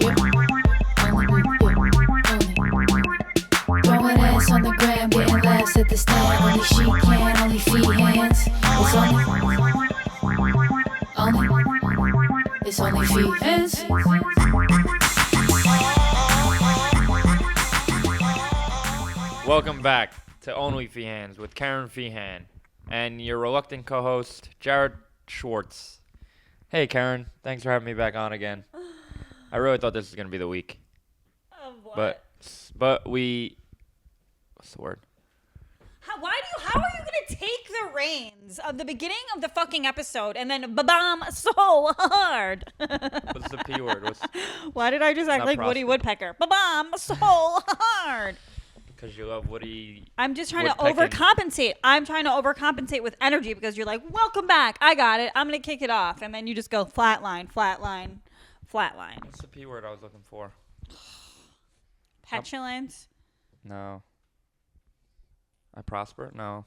Throwing ass on the gram, getting laughs at the stand. Only she can, only Feehans. It's only Feehans. Welcome back to OnlyFeehans with Kerryn Feehan and your reluctant co-host, Jared Schwartz. Hey, Kerryn. Thanks for having me back on again. I really thought this was going to be the week. Of what? But we... What's the word? How are you going to take the reins of the beginning of the fucking episode and then ba-bam so hard? What's the P word? Why did I just act like Woody Woodpecker? Ba-bam so hard. Because you love Woody. I'm just trying to overcompensate. I'm trying to overcompensate with energy because you're like, welcome back. I got it. I'm going to kick it off. And then you just go flatline, flatline, flatline. What's the P word I was looking for? Petulant. No. I prosper? No.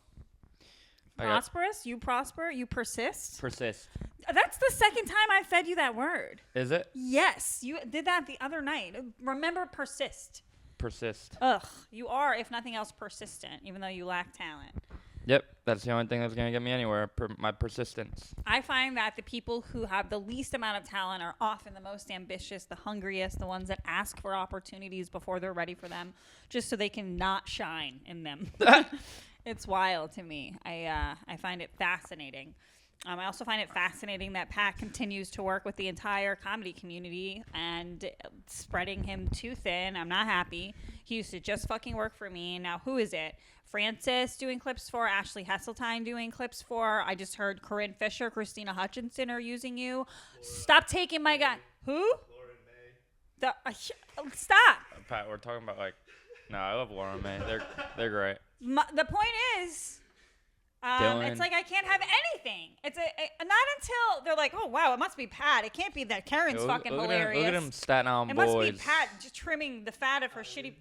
Prosperous? You prosper? You persist? Persist. That's the second time I fed you that word. Is it? Yes. You did that the other night. Remember persist. Persist. Ugh. You are, if nothing else, persistent, even though you lack talent. Yep. That's the only thing that's going to get me anywhere. My persistence. I find that the people who have the least amount of talent are often the most ambitious, the hungriest, the ones that ask for opportunities before they're ready for them, just so they can not shine in them. It's wild to me. I find it fascinating. I also find it fascinating that Pat continues to work with the entire comedy community and spreading him too thin. I'm not happy. He used to just fucking work for me. Now, who is it? Francis doing clips for, Ashley Hesseltine doing clips for. I just heard Corinne Fisher, Christina Hutchinson are using you. Stop taking my guy. Who? Stop. Pat, we're talking about no, I love Laura May. They're great. The point is, it's like I can't have anything. It's not until they're like, oh wow, it must be Pat. It can't be that Karen's fucking hilarious. Look at them Staten Island it boys. Must be Pat just trimming the fat of her shitty.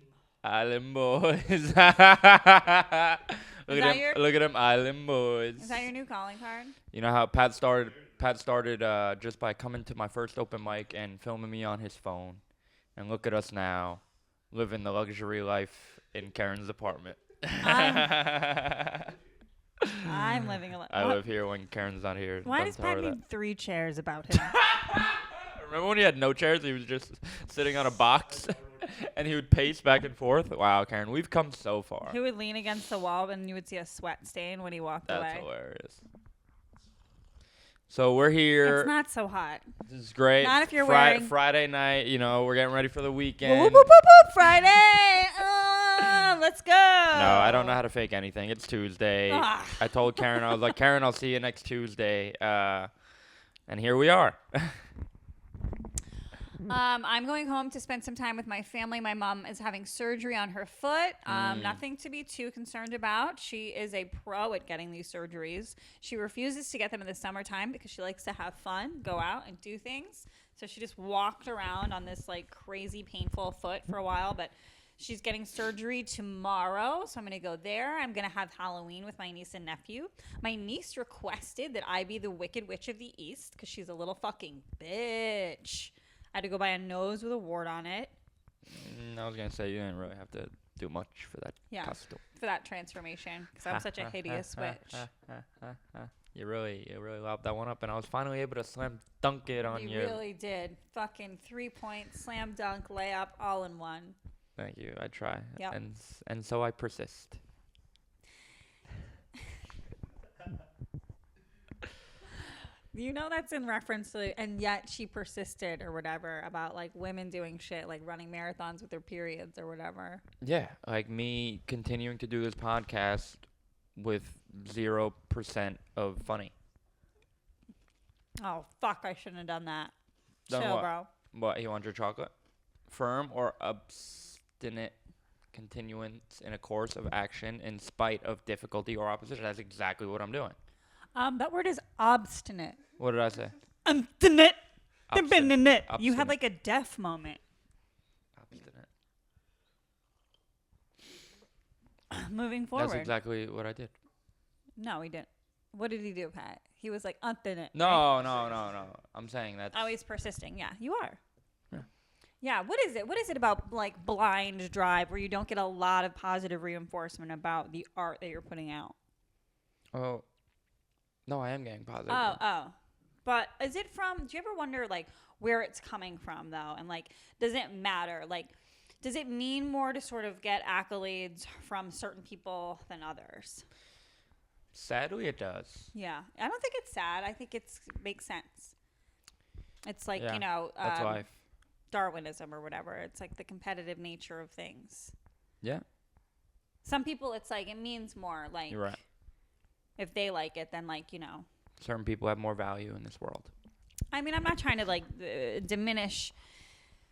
Island boys. Look at them Island boys. Is that your new calling card? You know how Pat started just by coming to my first open mic and filming me on his phone. And look at us now, living the luxury life in Karen's apartment. I'm living a life. I live here when Karen's not here. Why does Pat need 3 chairs about him? Remember when he had no chairs? He was just sitting on a box, and he would pace back and forth. Wow, Kerryn, we've come so far. He would lean against the wall, and you would see a sweat stain when he walked away. That's hilarious. So we're here. It's not so hot. This is great. Not if you're wearing Friday night. You know, we're getting ready for the weekend. Whoop, whoop, whoop, whoop, Friday. Let's go. No, I don't know how to fake anything. It's Tuesday. I told Kerryn, I was like, Kerryn, I'll see you next Tuesday. And here we are. I'm going home to spend some time with my family. My mom is having surgery on her foot. Nothing to be too concerned about. She is a pro at getting these surgeries. She refuses to get them in the summertime because she likes to have fun, go out and do things. So she just walked around on this crazy painful foot for a while, but she's getting surgery tomorrow, so I'm going to go there. I'm going to have Halloween with my niece and nephew. My niece requested that I be the Wicked Witch of the East because she's a little fucking bitch. I had to go buy a nose with a wart on it. I was going to say, you didn't really have to do much for that costume. For that transformation, because I'm such a hideous witch. You really lobbed that one up, and I was finally able to slam dunk it on you. You really did. Fucking 3-point slam dunk layup all in one. Thank you. I try. Yep. And so I persist. You know that's in reference to, and yet she persisted or whatever, about women doing shit like running marathons with their periods or whatever. Yeah, like me continuing to do this podcast with 0% of funny. Oh, fuck, I shouldn't have done that. Done Chill, what? bro. What, you want your chocolate? Firm or obstinate continuance in a course of action in spite of difficulty or opposition. That's exactly what I'm doing. That word is obstinate. What did I say? Obstinate. Obstinate. You had a deaf moment. Obstinate. Moving forward. That's exactly what I did. No, he didn't. What did he do, Pat? He was obstinate. No. I'm saying that. Oh, he's persisting. Yeah, you are. Yeah. Yeah, what is it? What is it about like blind drive where you don't get a lot of positive reinforcement about the art that you're putting out? Oh, no, I am getting positive. Oh. But is it from, do you ever wonder like where it's coming from though? And like, does it matter? Like, does it mean more to sort of get accolades from certain people than others? Sadly, it does. Yeah. I don't think it's sad. I think it makes sense. It's like, Yeah, you know, that's life. Darwinism or whatever. It's like the competitive nature of things. Yeah, Some people, it's like, it means more. Like, you're right. if they like it, then like, you know. Certain people have more value in this world. I mean, I'm not trying to like diminish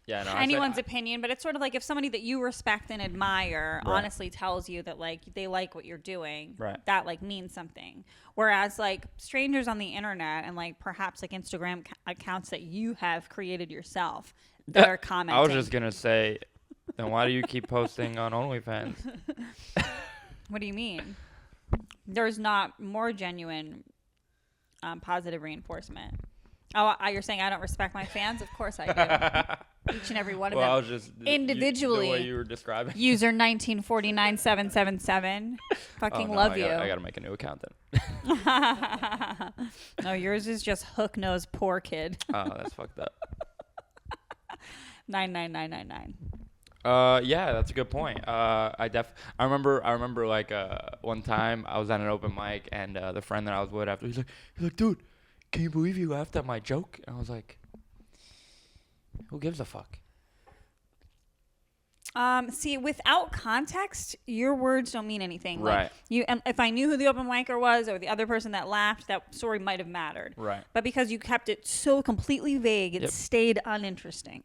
Yeah, no, anyone's opinion, but it's sort of like if somebody that you respect and admire Right. honestly tells you that like they like what you're doing, Right. that like means something. Whereas like strangers on the internet and like perhaps like Instagram accounts that you have created yourself that are commenting. I was just gonna say, then why do you keep posting on OnlyFans? What do you mean? There's not more genuine positive reinforcement. Oh, you're saying I don't respect my fans? Of course I do. Each and every one of Well, I them. was just Individually. the way you were describing. User 1949777. Fucking Oh, no, love I you. gotta make a new account then. No, yours is just hook nose poor kid. Oh, that's fucked up. 99999. Yeah, that's a good point. I remember like one time I was at an open mic and the friend that I was with after he's like, dude, can you believe you laughed at my joke? And I was like, who gives a fuck? See, without context, your words don't mean anything. Right. Like and if I knew who the open micer was or the other person that laughed, that story might have mattered. Right. But because you kept it so completely vague, it Yep. stayed uninteresting.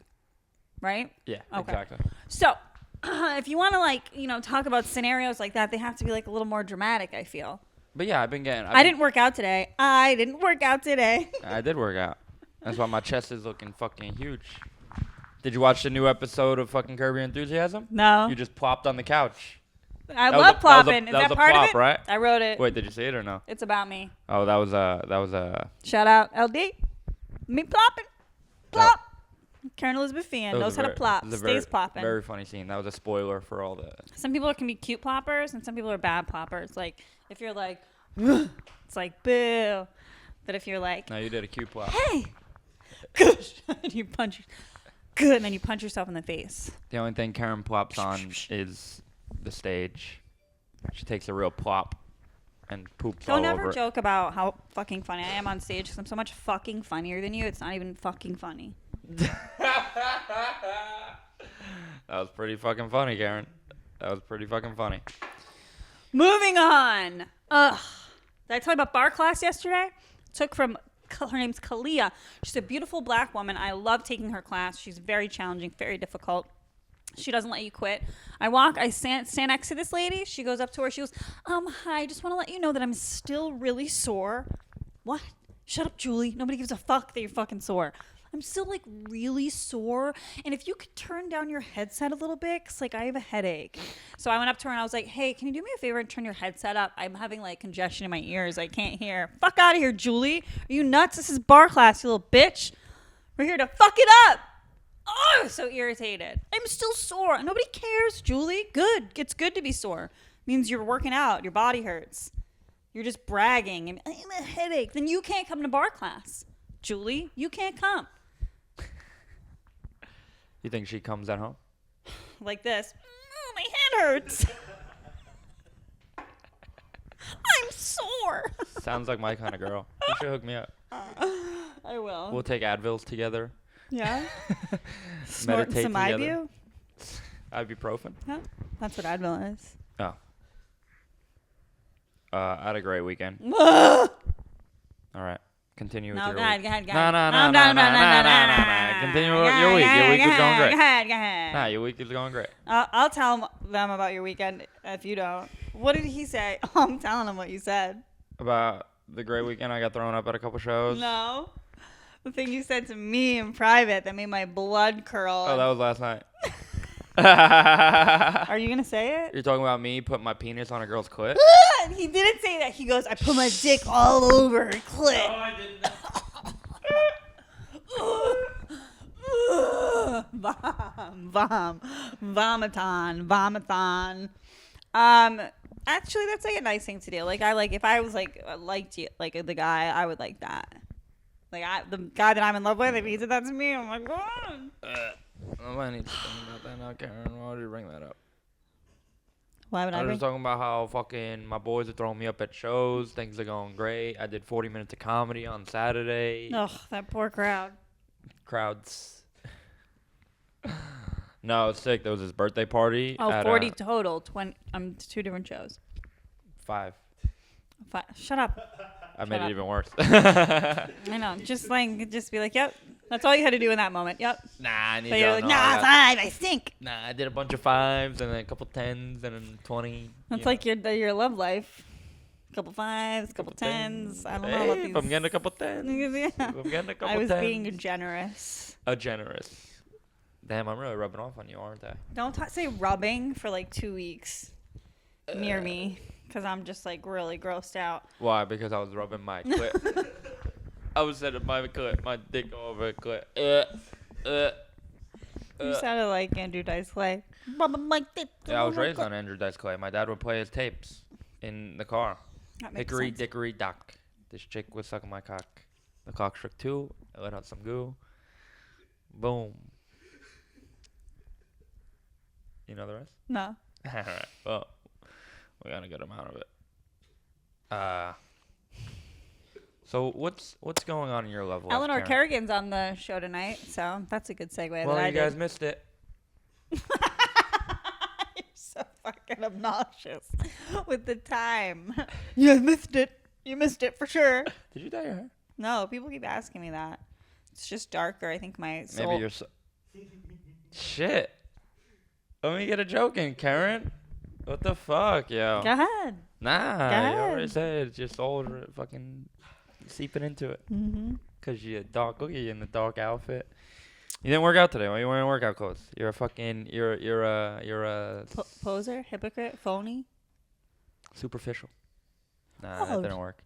Right? Yeah, Okay. exactly. So, if you want to like, you know, talk about scenarios like that, they have to be like a little more dramatic, I feel. But yeah, I've been getting. I didn't work out today. I didn't work out today. I did work out. That's why my chest is looking fucking huge. Did you watch the new episode of fucking Kerryn and Enthusiasm? No. You just plopped on the couch. I That was love a- that was a- plopping. Is that was that a part plop, of it? right? I wrote it. Wait, did you see it or no? It's about me. Oh, that was a. Shout out LD. Me plopping. Plop. Kerryn Elizabeth Feehan knows how to plop. Stays plopping. Very funny scene. That was a spoiler for all the. Some people can be cute ploppers and some people are bad ploppers. Like if you're like, it's like boo. But if you're like, No, you did a cute plop. hey, good, and you punch, good, and then you punch yourself in the face. The only thing Kerryn plops on is the stage. She takes a real plop and poops all Don't over ever it. joke about how fucking funny I am on stage because I'm so much fucking funnier than you. It's not even fucking funny. That was pretty fucking funny, Kerryn. That was pretty fucking funny. Moving on. Ugh. Did I tell you about bar class yesterday? Took from, her name's Kalia. She's a beautiful black woman. I love taking her class. She's very challenging, very difficult. She doesn't let you quit. I stand next to this lady. She goes up to her. She goes, hi, I just want to let you know that I'm still really sore. What? Shut up, Julie. Nobody gives a fuck that you're fucking sore. I'm still like really sore. And if you could turn down your headset a little bit, cause like I have a headache. So I went up to her and I was like, hey, can you do me a favor and turn your headset up? I'm having like congestion in my ears. I can't hear. Fuck out of here, Julie. Are you nuts? This is bar class, you little bitch. We're here to fuck it up. Oh, so irritated. I'm still sore. Nobody cares, Julie. Good. It's good to be sore. Means you're working out. Your body hurts. You're just bragging. I have a headache. Then you can't come to bar class. Julie, you can't come. You think she comes at home? Like this. My head hurts. I'm sore. Sounds like my kind of girl. You should hook me up. I will. We'll take Advils together. Yeah. Snort Meditate some together. Ibu. Ibuprofen. Yeah. That's what Advil is. Oh. I had a great weekend. No, All right. Continue with go your ahead, week. go ahead, go No, ahead. no. Continue with your week. Your week was going great. Go ahead, go ahead. Nah, your week is going great. I'll tell them about your weekend if you don't. What did he say? Oh, I'm telling him what you said. About the great weekend, I got thrown up at a couple shows. No. The thing you said to me in private that made my blood curl. Oh, that was last night. Are you going to say it? You're talking about me putting my penis on a girl's clit? He didn't say that. He goes, I put my dick all over her clit. I didn't. Vomiton. Actually, that's like a nice thing to do. Like, if I was like liked you, like the guy, I would like that. Like, the guy that I'm in love with, if he did that to me, I'm like, oh. I need to think about that now, Kerryn. Why would you bring that up? Why would I I was bring? just talking about how fucking my boys are throwing me up at shows. Things are going great. I did 40 minutes of comedy on Saturday. Ugh, that poor crowd. Crowds. No, it's sick. There was his birthday party. Oh, at, 40 total. 20. 2 different shows. 5. Shut up. I made up. it even worse. I know. Just be like, yep. That's all you had to do in that moment. Yep. Nah, I need So to you're like, know nah, that. 5. I stink. Nah, I did a bunch of 5s and then a couple 10s and then 20. That's like your love life. Couple 5s, couple 10s. I don't know about Hey, these. if I'm getting a couple 10s. Yeah. If I'm getting a couple 10s. I was being generous. A generous. Damn, I'm really rubbing off on you, aren't I? Don't say rubbing for like 2 weeks near me, because I'm just like really grossed out. Why? Because I was rubbing my clit. I was setting my clit, my dick over a clit. You sounded like Andrew Dice Clay. Yeah, I was raised on Andrew Dice Clay. My dad would play his tapes in the car. That makes Hickory sense. dickory dock. This chick was sucking my cock. The cock struck 2. I let out some goo. Boom. You know the rest? No. Alright. Well, we got a good amount of it. So what's going on in your love life, Eleanor Kerryn? Kerrigan's on the show tonight, so that's a good segue Well, that I you guys did. missed it. You're so fucking obnoxious with the time. You missed it. You missed it for sure. Did you dye your hair? No, people keep asking me that. It's just darker. I think my soul. Maybe you're so... Shit. Let me get a joke in, Kerryn. What the fuck, yo? Go ahead. Nah, Go you already ahead. said it's just all fucking seeping into it. Mm-hmm. Cause you're dark. Look at you in the dark outfit. You didn't work out today. Why are you wearing workout clothes? You're a fucking. You're a Poser, hypocrite, phony. superficial. Nah, that Oh. didn't work.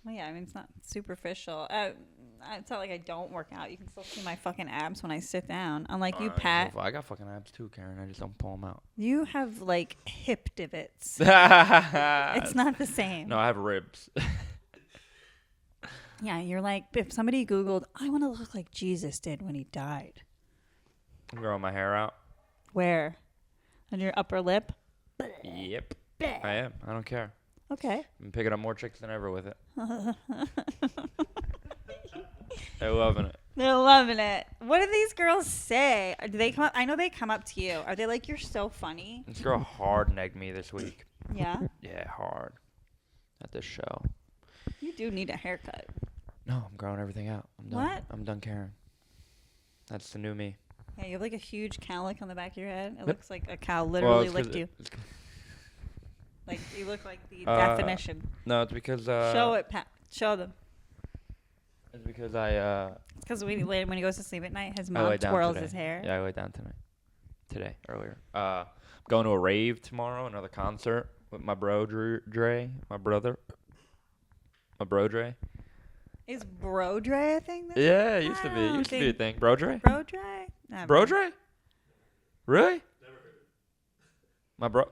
Well, yeah, I mean, it's not superficial. It's not like I don't work out. You can still see my fucking abs when I sit down. Unlike you, Pat. I got fucking abs too, Kerryn. I just don't pull them out. You have, like, hip divots. It's It's not the same. No, I have ribs. Yeah, you're like, if somebody Googled, I want to look like Jesus did when he died. I'm growing my hair out. Where? On your upper lip? Yep. I am. I don't care. Okay. I'm picking up more chicks than ever with it. They're loving it. They're loving it. What do these girls say? Do they come up? I know they come up to you. Are they like, you're so funny? This girl hard negged me this week. Yeah? Yeah, hard. At this show. You do need a haircut. No, I'm growing everything out. I'm done. What? I'm done caring. That's the new me. Yeah, you have like a huge cowlick on the back of your head. It Yep. looks like a cow literally it's 'cause licked you. it's- Like, you look like the Uh, definition. No, it's because Show it, Pat. Show them. It's because I Because when he goes to sleep at night, his I mom laid down twirls today. his hair. Yeah, I laid down earlier. I'm going to a rave tomorrow, another concert with my bro Dre, my brother. My bro Dre. Is Bro Dre a thing? Yeah, it used to be. It used to be a thing. Bro Dre? Bro Dre? Never. Bro Dre? Really? My bro.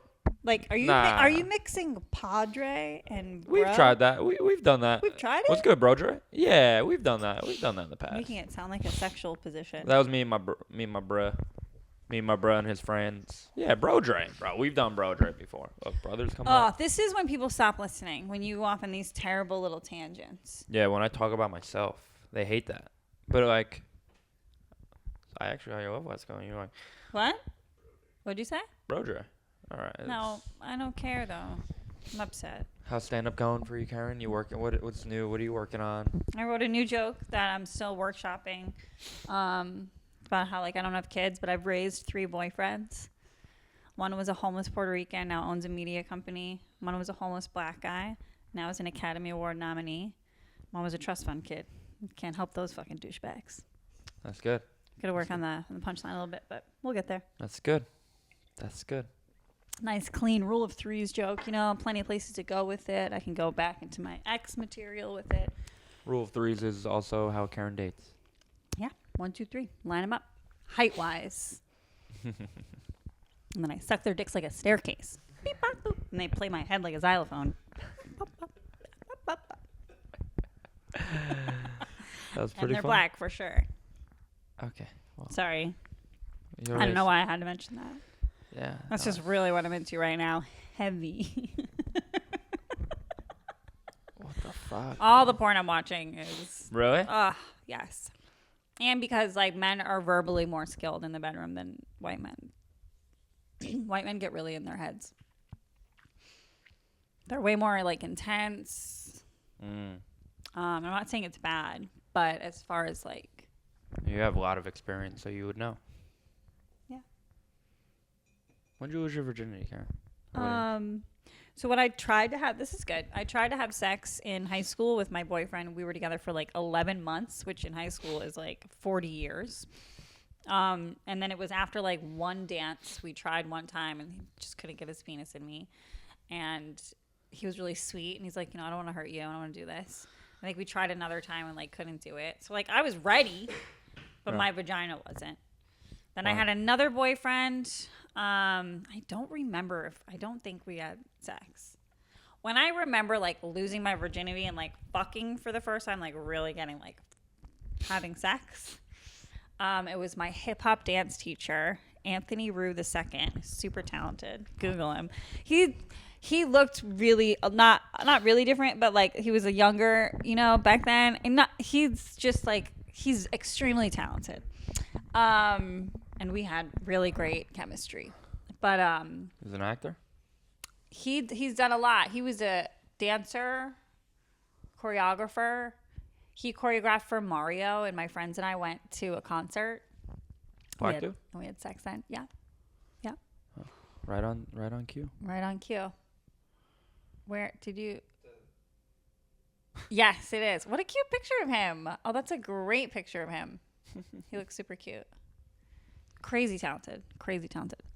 Like, are you mixing Padre and Bro? We've tried that. We've done that. We've tried What's it? good, Bro Dre? Yeah, we've done that. We've done that in the past. Making it sound like a sexual position. That was me and my bruh and his friends. Yeah, Bro Dre. Bro, we've done Bro Dre before. Look, brothers come Oh, up. this is when people stop listening. When you go off on these terrible little tangents. Yeah, when I talk about myself, they hate that. But like, I love what's going. You're like, What? What'd you say? Bro Dre. All right. No, I don't care though. I'm upset. How's stand up going for you, Kerryn? You working? What's new? What are you working on? I wrote a new joke that I'm still workshopping. About how, like, I don't have kids, but I've raised 3 boyfriends. One was a homeless Puerto Rican, now owns a media company. One was a homeless black guy, now is an Academy Award nominee. One was a trust fund kid. Can't help those fucking douchebags. That's good. Gotta work on the punchline a little bit, but we'll get there. That's good. That's good. Nice, clean rule of threes joke. You know, plenty of places to go with it. I can go back into my ex material with it. Rule of threes is also how Kerryn dates. Yeah, 1, 2, 3. Line them up. height-wise. And then I suck their dicks like a staircase. Beep, bop, boop. And they play my head like a xylophone. Bop, bop, bop, bop, bop. That was And pretty they're fun. black for sure. Okay. Well, Sorry. you're I don't know right. why I had to mention that. Yeah. That's no, just really what I'm into right now. Heavy. What the fuck? All the porn I'm watching is, Really? yes. And because, like, men are verbally more skilled in the bedroom than white men. White men get really in their heads. They're way more, like, intense. I'm not saying it's bad, but as far as, like... You have a lot of experience, so you would know. Yeah. When did you lose your virginity, Kerryn? So what I tried to have, this is good. I tried to have sex in high school with my boyfriend. We were together for like 11 months, which in high school is like 40 years. And then it was after like one dance we tried one time and he just couldn't get his penis in me. And he was really sweet and he's like, you know, I don't want to hurt you. I don't want to do this. I think we tried another time and like couldn't do it. So like I was ready, but my vagina wasn't. Then I had another boyfriend. I don't remember I don't think we had sex. When I remember like losing my virginity and like fucking for the first time, like really getting like having sex, it was my hip hop dance teacher, Anthony Rue II, super talented. Google him. He looked really not really different, but like he was a younger, you know, back then. And he's extremely talented. And we had really great chemistry. But He's an actor? he's done a lot. He was a dancer, choreographer. He choreographed for Mario, and my friends and I went to a concert. Black dude? And we had sex then. Yeah. Yeah. Right on cue. Right on cue. Where did you? Yes, it is. What a cute picture of him. Oh, that's a great picture of him. He looks super cute. Crazy talented.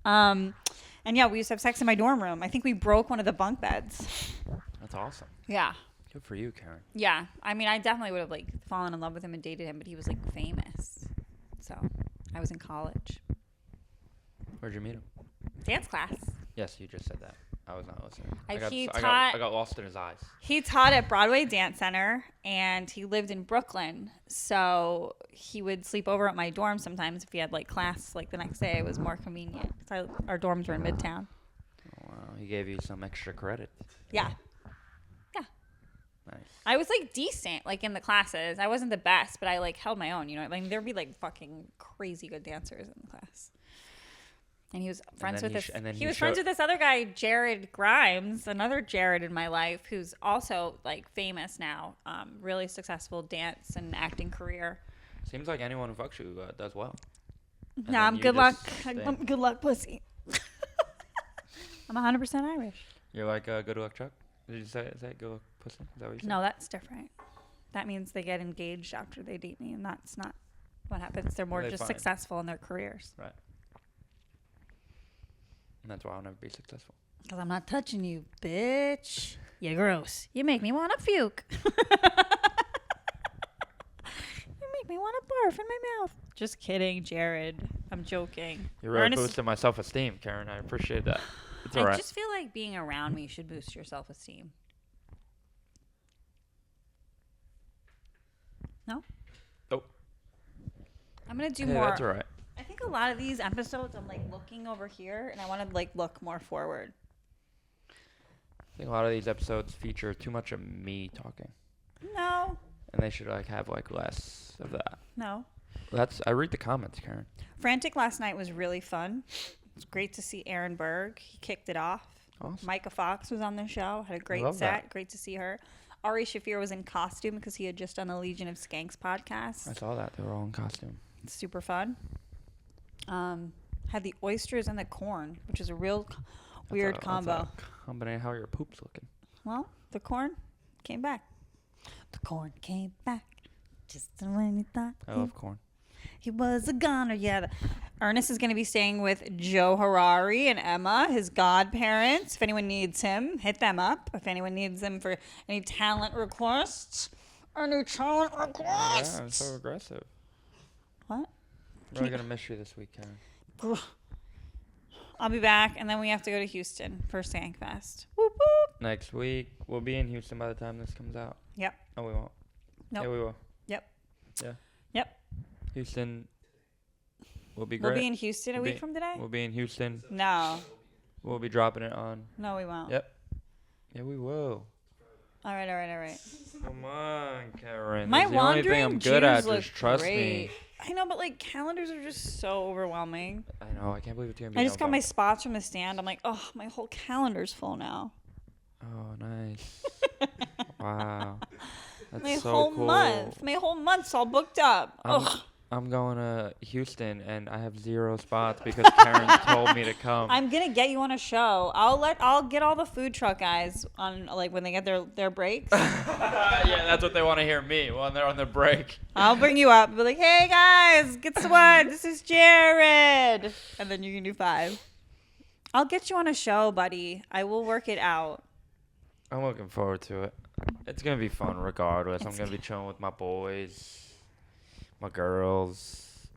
And yeah, we used to have sex in my dorm room. I think we broke one of the bunk beds. That's awesome. Yeah. Good for you, Kerryn. Yeah. I mean, I definitely would have like fallen in love with him and dated him, but he was like famous. So I was in college. Where'd you meet him? Dance class. Yes, you just said that. I was not listening. He I got lost in his eyes. He taught at Broadway Dance Center, and he lived in Brooklyn. So he would sleep over at my dorm sometimes if he had like class like the next day. It was more convenient. So our dorms were in Midtown. Oh, wow, he gave you some extra credit. Yeah. Yeah. Nice. I was like decent like in the classes. I wasn't the best, but I like held my own, you know. I mean, there'd be like fucking crazy good dancers in the class. And he was friends with friends with this other guy, Jared Grimes, another Jared in my life, who's also like famous now, really successful dance and acting career. Seems like anyone who fucks you does well. No, I'm good luck. I'm good luck pussy. I'm 100% Irish. You're like good luck Chuck? Did you say is that good luck pussy? Is that what you said? No, that's different. That means they get engaged after they date me, and that's not what happens. They're more just successful in their careers. Right. And that's why I'll never be successful. Because I'm not touching you, bitch. You're gross. You make me want to puke. You make me want to barf in my mouth. Just kidding, Jared. I'm joking. You're really boosting my self-esteem, Kerryn. I appreciate that. It's all right. I just feel like being around me should boost your self-esteem. No? Nope. I'm going to do more. That's all right. I think a lot of these episodes, I'm like looking over here, and I want to like look more forward. I think a lot of these episodes feature too much of me talking. No. And they should like have like less of that. No. I read the comments, Kerryn. Frantic last night was really fun. It was great to see Aaron Berg. He kicked it off. Awesome. Micah Fox was on the show. Had a great set. That. Great to see her. Ari Shafir was in costume because he had just done a Legion of Skanks podcast. I saw that. They were all in costume. Super fun. Had the oysters and the corn, which is a real weird combo. That's a combination. How are your poops looking? Well, the corn came back. The corn came back just when you thought. I love corn. He was a goner. Yeah. Ernest is going to be staying with Joe Harari and Emma, his godparents. If anyone needs him, hit them up. If anyone needs them for any talent requests. Yeah, I'm so aggressive. What? Really gonna miss you this week, Kerryn. I'll be back, and then we have to go to Houston for Skankfest. Whoop whoop. Next week we'll be in Houston by the time this comes out. Yep. Oh, we won't. Nope. Yeah, we will. Yep. Yeah. Yep. Houston will be great. We'll be in Houston a week from today? We'll be in Houston. No. We'll be dropping it on. No, we won't. Yep. Yeah, we will. All right. Come on, Kerryn. My This is the only thing I'm good at. look Just trust great. me. I know, but like calendars are just so overwhelming. I know. I can't believe it's gonna be. I just got my November. spots from the stand. I'm like, oh, my whole calendar's full now. Oh, nice. Wow. That's My so whole cool. my whole month's all booked up. Ugh. I'm going to Houston and I have 0 spots because Kerryn told me to come. I'm gonna get you on a show. I'll get all the food truck guys on like when they get their breaks. Yeah, that's what they want to hear me when they're on their break. I'll bring you up. Be like, hey guys, guess what? This is Jared, and then you can do 5. I'll get you on a show, buddy. I will work it out. I'm looking forward to it. It's going to be fun regardless. I'm going to be chilling with my boys, my girls,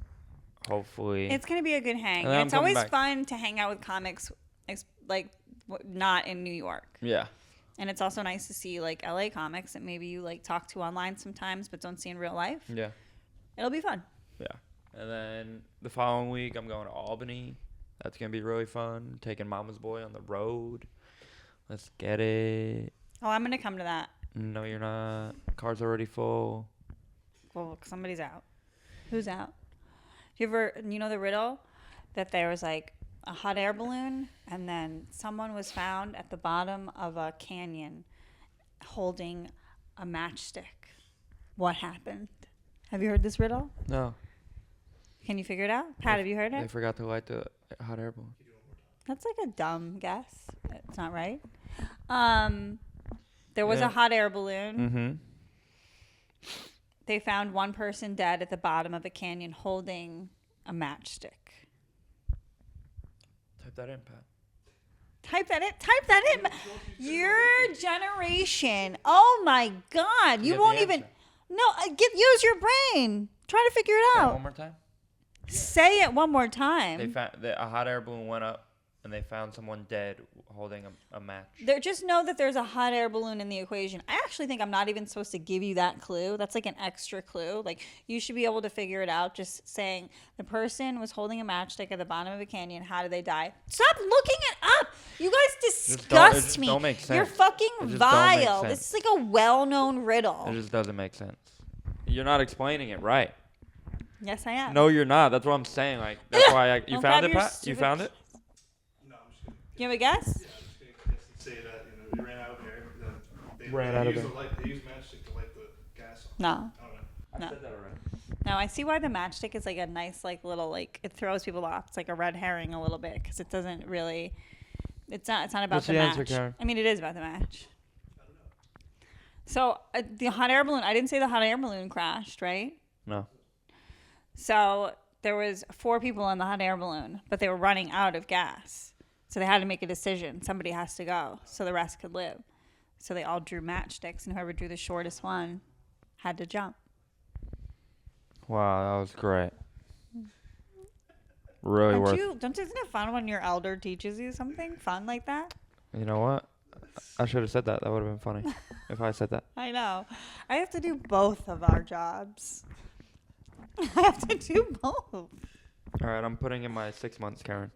hopefully. It's gonna be a good hang. And then I'm It's coming always back. fun to hang out with comics, not in New York. Yeah. And it's also nice to see like LA comics that maybe you like talk to online sometimes but don't see in real life. Yeah. It'll be fun. Yeah. And then the following week, I'm going to Albany. That's going to be really fun. Taking Mama's Boy on the road. Let's get it. Oh, I'm gonna come to that. No, you're not. Car's already full. Well, somebody's out. Who's out? You know the riddle that there was like a hot air balloon and then someone was found at the bottom of a canyon holding a matchstick. What happened? Have you heard this riddle? No. Can you figure it out? Pat, have you heard They it? forgot to light the hot air balloon. That's like a dumb guess. It's not right. There was Yeah. a hot air balloon. Mm-hmm. They found one person dead at the bottom of a canyon holding a matchstick. Type that in, Pat. Type that in. Your generation. Oh my God. You Get won't the even. answer. No, use your brain. Try to figure it Say it out. one more time. Say it one more They time. found a hot air balloon went up, and they found someone dead holding a match. Just know that there's a hot air balloon in the equation. I actually think I'm not even supposed to give you that clue. That's like an extra clue. Like you should be able to figure it out just saying the person was holding a matchstick at the bottom of a canyon. How did they die? Stop looking it up. You guys disgust me. Don't make sense. You're fucking It just don't make vile. sense. This is like a well-known riddle. It just doesn't make sense. You're not explaining it right. Yes, I am. No, you're not. That's what I'm saying. Like that's why you Don't found grab it, your Pat. You stupid- found it. No, I'm just kidding. You have a guess? Yeah, I'm just gonna say that they ran out of air. They used matchstick to light the gas on. No. I don't know. No. said that already. No, I see why the matchstick is like a nice, like little, like it throws people off. It's like a red herring a little bit because it doesn't really. It's not about What's the the match. answer, Kerryn? I mean, it is about the match. So the hot air balloon. I didn't say the hot air balloon crashed, right? No. So there was 4 people in the hot air balloon, but they were running out of gas. So they had to make a decision. Somebody has to go so the rest could live. So they all drew matchsticks, and whoever drew the shortest one had to jump. Wow, that was great. Really worth. Isn't it fun when your elder teaches you something fun like that? You know what? I should have said that. That would have been funny if I said that. I know. I have to do both of our jobs. I have to do both. All right, I'm putting in my 6 months, Kerryn.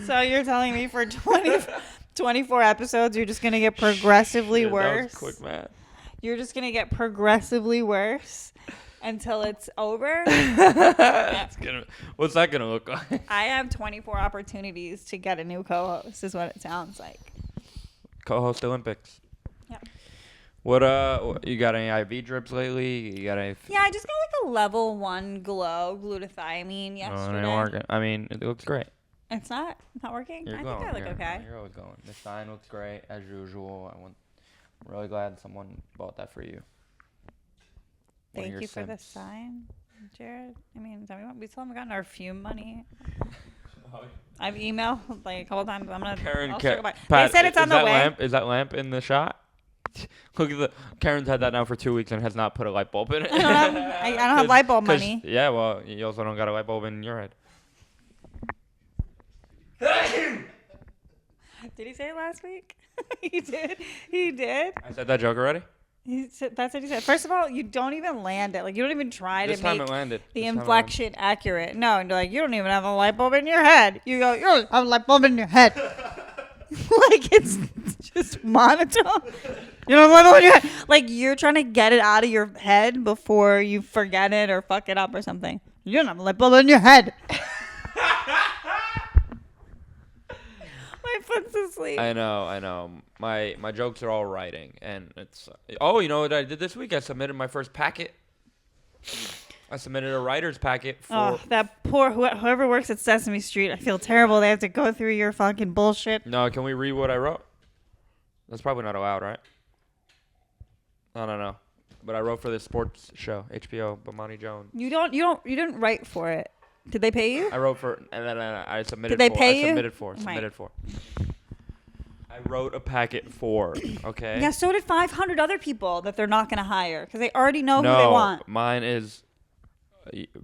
So you're telling me for 24 episodes, you're just going to get progressively Shit, worse? That was quick, man. You're just going to get progressively worse until it's over? What's that gonna look like? I have 24 opportunities to get a new co-host is what it sounds like. Co-host Olympics. Yep. What you got any IV drips lately? You got any? Yeah, I just got like a level 1 glow glutathione Oh, yesterday. it ain't working. I mean, it looks great. It's not working? You're I going. think I look okay. You're always going. The sign looks great as usual. I'm really glad someone bought that for you. One of Thank your you for the simps. sign, Jared. I mean, we still haven't gotten our fume money. I've emailed like a couple times. Kerryn, I'll circle back. Pat, They said it's on is the that way. Is that lamp in the shot? Look at the Karen's had that now for 2 weeks and has not put a light bulb in it. I don't have light bulb money. Yeah, well, you also don't got a light bulb in your head. Did he say it last week? He did. He did. I said that joke already? He said, that's what he said. First of all, you don't even land it. Like, you don't even try This to time make it landed. the This time it inflection accurate. No, and you're like, you don't even have a light bulb in your head. You go, you don't have a light bulb in your head. Like, it's just monotone. You don't have a light bulb in your head. Like, you're trying to get it out of your head before you forget it or fuck it up or something. You don't have a light bulb in your head. My foot's asleep. I know. My jokes are all writing, and it's. Oh, you know what I did this week? I submitted my first packet. I submitted a writer's packet for. Oh, that poor whoever works at Sesame Street. I feel terrible. They have to go through your fucking bullshit. No, can we read what I wrote? That's probably not allowed, right? I don't know, but I wrote for this sports show, HBO, Bomani Jones. You didn't write for it. Did they pay you? I wrote for. I submitted. Did they for, pay I you? submitted for. Right. Submitted for. I wrote a packet for. Okay. Yeah, so did 500 other people that they're not going to hire because they already know No, who they want. mine is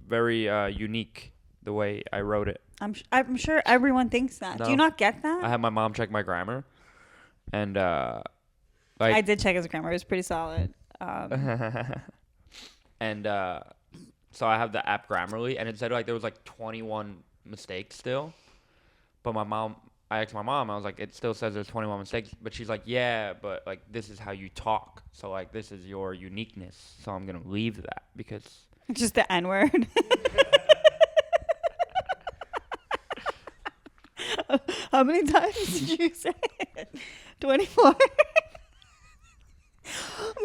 very unique the way I wrote it. I'm sure everyone thinks that. No. Do you not get that? I had my mom check my grammar, and I did check his grammar. It was pretty solid. and so I have the app Grammarly, and it said like there was like 21 mistakes still, but I asked my mom, I was like, it still says there's 21 mistakes, but she's like, yeah, but like this is how you talk, so like this is your uniqueness, so I'm gonna leave that because Just the N-word. How many times did you say it? 24?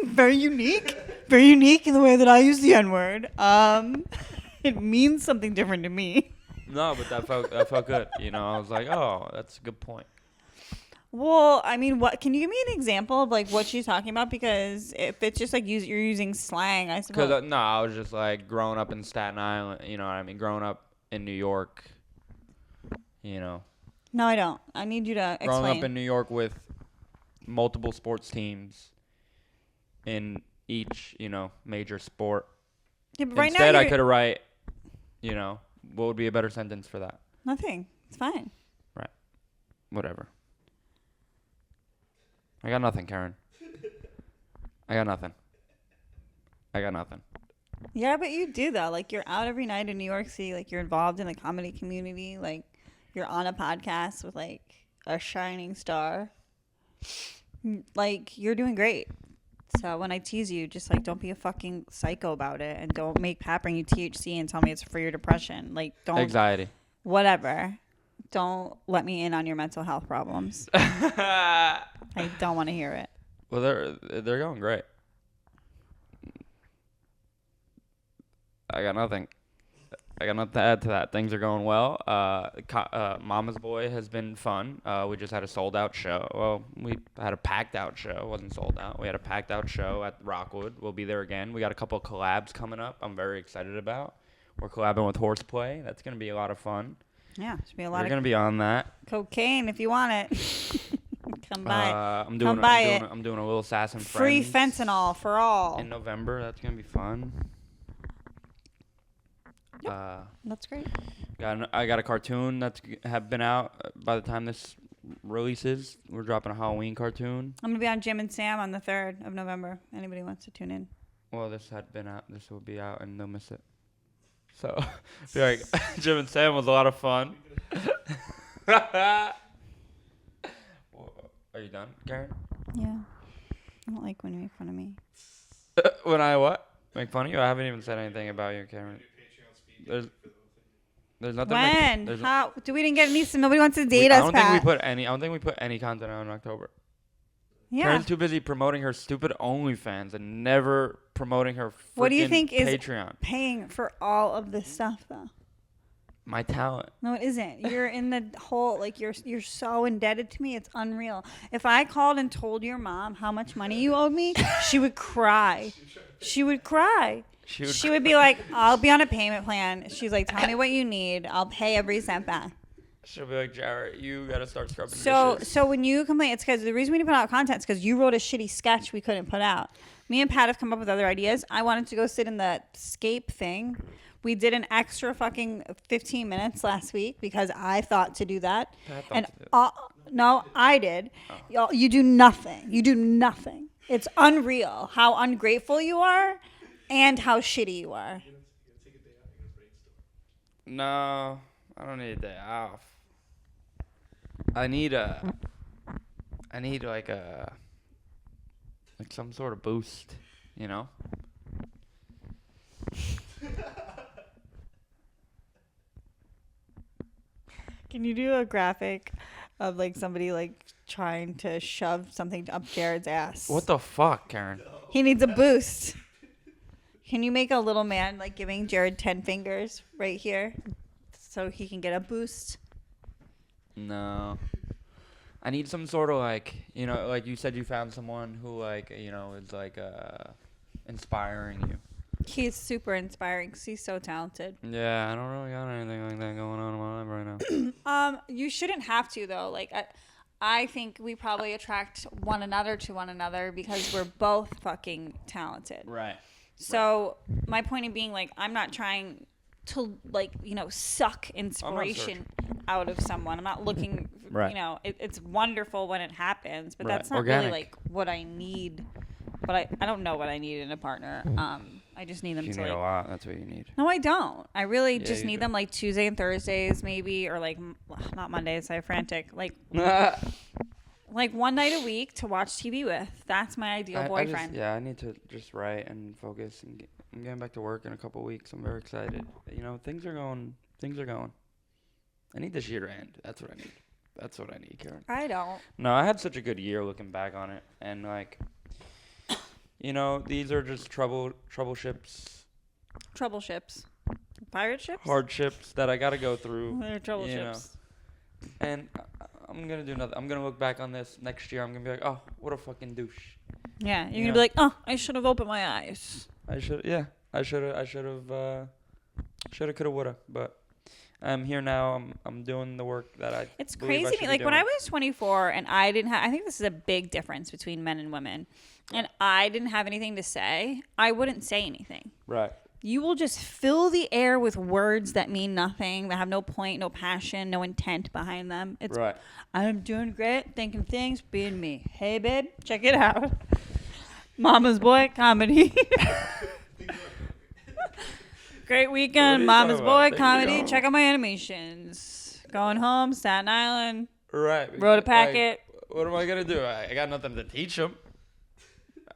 Very unique. Very unique in the way that I use the N-word. It means something different to me. no, but that felt good, you know. I was like, oh, that's a good point. Well, I mean, what can you give me an example of like what she's talking about? Because if it's just like you're using slang, I suppose. Because no, I was just like growing up in Staten Island, you know what I mean, growing up in New York, you know. No, I don't. I need you to explain. Growing up in New York with multiple sports teams in each, you know, major sport. Yeah, but right Instead, now I could have write, you know, what would be a better sentence for that? nothing. It's fine. Right. Whatever. I got nothing, Kerryn. I got nothing. Yeah, but you do though. Like you're out every night in New York City. Like you're involved in the comedy community. Like you're on a podcast with like a shining star. Like you're doing great. So when I tease you, just like don't be a fucking psycho about it, and don't make Pat bring you THC and tell me it's for your depression. Like don't Anxiety. Whatever. Don't let me in on your mental health problems. I don't want to hear it. Well, they're going great. I got nothing to add to that. Things are going well. Mama's Boy has been fun. We just had a sold out show. Well, we had a packed out show. It wasn't sold out. We had a packed out show at Rockwood. We'll be there again. We got a couple of collabs coming up I'm very excited about. We're collabing with Horseplay. That's going to be a lot of fun. Yeah, should be a lot We're of going to be on that. cocaine if you want it. Come by. I'm doing a little Sass and Free Friends fentanyl for all. in November. That's going to be fun. That's great. I got a cartoon that's have been out by the time this releases. We're dropping a Halloween cartoon. I'm going to be on Jim and Sam on the 3rd of November. Anybody wants to tune in. Well, this had been out. This will be out, and they'll miss it. So, be like, Jim and Sam was a lot of fun. Are you done, Kerryn? Yeah. I don't like when you make fun of me. When I what? Make fun of you? I haven't even said anything about you, Kerryn. There's nothing. When? How? We didn't get any. Nobody wants to date I us, don't Pat. think we put any content out in October. Yeah. Kerryn's too busy promoting her stupid OnlyFans and never promoting her What do you think is Patreon. paying for all of this stuff, though? My talent. No, it isn't. You're in the whole, like, you're so indebted to me. It's unreal. If I called and told your mom how much money you owed me, she would cry. She would cry. She would be like, I'll be on a payment plan. She's like, tell me what you need. I'll pay every cent back. She'll be like, Jared, you gotta start scrubbing dishes. So when you complain, it's because the reason we didn't put out content is because you wrote a shitty sketch we couldn't put out. Me and Pat have come up with other ideas. I wanted to go sit in the scape thing. We did an extra fucking 15 minutes last week because I thought to do that. And no, I did. Oh. You do nothing. You do nothing. It's unreal how ungrateful you are and how shitty you are. No, I don't need a day off. I need like some sort of boost, you know? Can you do a graphic of like somebody like trying to shove something up Jared's ass? What the fuck, Kerryn? He needs a boost. Can you make a little man like giving Jared 10 fingers right here so he can get a boost? No. I need some sort of like, you know, like you said you found someone who like, you know, is like inspiring you. He's super inspiring because he's so talented. Yeah, I don't really got anything like that going on in my life right now. You shouldn't have to though. Like I think we probably attract one another to one another because we're both fucking talented. Right. So my point in being like, I'm not trying to like, you know, suck inspiration out of someone. I'm not looking, Right. you know, it's wonderful when it happens, but Right. that's not Organic. really like what I need. But I don't know what I need in a partner. I just need them You to need like. a lot. That's what you need. No, I don't. I really Yeah, just you need do. them like Tuesday and Thursdays maybe, or like not Mondays. I'm frantic. Like one night a week to watch TV with. That's my ideal boyfriend. I need to just write and focus. And I'm getting back to work in a couple weeks. I'm very excited. You know, things are going. I need this year to end. That's what I need. That's what I need, Kerryn. I don't. No, I had such a good year looking back on it, and like, you know, these are just trouble ships, Trouble ships. Pirate ships? hardships that I got to go through. They're trouble you ships. And I'm gonna do nothing. I'm gonna look back on this next year. I'm gonna be like, oh, what a fucking douche. Yeah, you're You gonna know. be like, oh, I should have opened my eyes. I should have, coulda, woulda. But I'm here now. I'm doing the work that I. It's believe I crazy. should be Like when I doing. was 24 and I didn't have, I think this is a big difference between men and women. And I didn't have anything to say, I wouldn't say anything. Right. You will just fill the air with words that mean nothing, that have no point, no passion, no intent behind them. It's, Right. I'm doing great, thinking things, being me. Hey, babe, check it out. Mama's Boy comedy. Great What are weekend, you Mama's talking Boy about? comedy. Bingo. Check out my animations. Going home, Staten Island. Right. Wrote a Like, packet. what am I gonna do? I got nothing to teach them.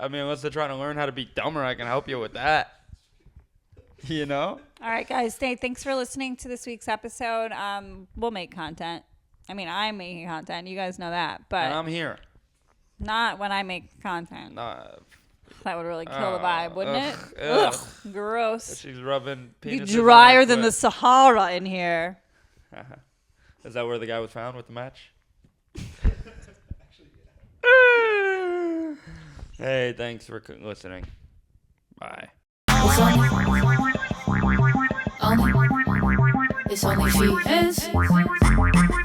I mean, unless they're trying to learn how to be dumber, I can help you with that. You know? All right, guys. Thanks for listening to this week's episode. We'll make content. I mean, I'm making content. You guys know that. And But I'm here. not when I make content. Nah, That would really kill the vibe, wouldn't it? ugh. Ugh, gross. she's rubbing Be penises on drier her than the clit. Sahara in here. Is that where the guy was found with the match? Hey, thanks for listening. Bye. It's only OnlyFeehans.